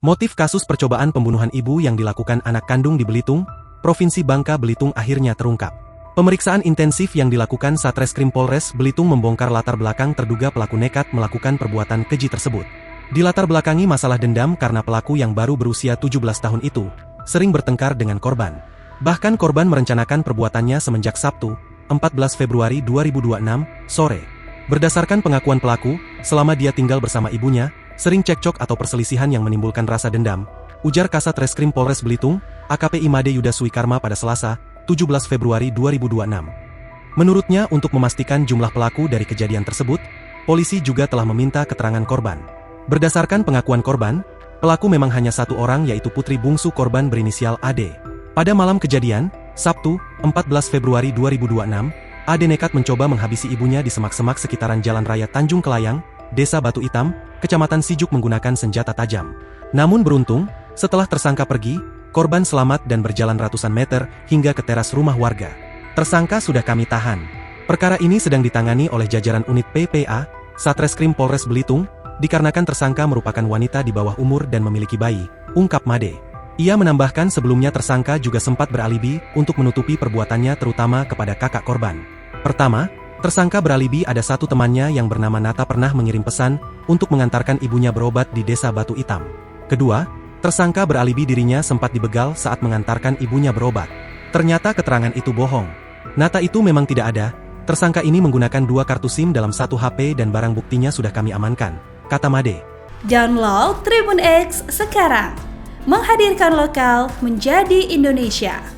Motif kasus percobaan pembunuhan ibu yang dilakukan anak kandung di Belitung, Provinsi Bangka Belitung akhirnya terungkap. Pemeriksaan intensif yang dilakukan Satreskrim Polres Belitung membongkar latar belakang terduga pelaku nekat melakukan perbuatan keji tersebut. Dilatar belakangi masalah dendam karena pelaku yang baru berusia 17 tahun itu sering bertengkar dengan korban. Bahkan korban merencanakan perbuatannya semenjak Sabtu, 14 Februari 2026, sore. Berdasarkan pengakuan pelaku, selama dia tinggal bersama ibunya, sering cekcok atau perselisihan yang menimbulkan rasa dendam, ujar Kasat Reskrim Polres Belitung, AKP Imade Yuda Suikarma pada Selasa, 17 Februari 2026. Menurutnya untuk memastikan jumlah pelaku dari kejadian tersebut, polisi juga telah meminta keterangan korban. Berdasarkan pengakuan korban, pelaku memang hanya satu orang yaitu putri bungsu korban berinisial AD. Pada malam kejadian, Sabtu, 14 Februari 2026, AD nekat mencoba menghabisi ibunya di semak-semak sekitaran Jalan Raya Tanjung Kelayang, Desa Batu Hitam, Kecamatan Sijuk menggunakan senjata tajam. Namun beruntung, setelah tersangka pergi, korban selamat dan berjalan ratusan meter hingga ke teras rumah warga. Tersangka sudah kami tahan. Perkara ini sedang ditangani oleh jajaran unit PPA, Satreskrim Polres Belitung, dikarenakan tersangka merupakan wanita di bawah umur dan memiliki bayi, ungkap Made. Ia menambahkan sebelumnya tersangka juga sempat beralibi untuk menutupi perbuatannya terutama kepada kakak korban. Pertama, tersangka beralibi ada satu temannya yang bernama Nata pernah mengirim pesan untuk mengantarkan ibunya berobat di Desa Batu Hitam. Kedua, tersangka beralibi dirinya sempat dibegal saat mengantarkan ibunya berobat. Ternyata keterangan itu bohong. Nata itu memang tidak ada. Tersangka ini menggunakan 2 kartu SIM dalam 1 HP dan barang buktinya sudah kami amankan, kata Made. Download Tribun X sekarang. Menghadirkan lokal menjadi Indonesia.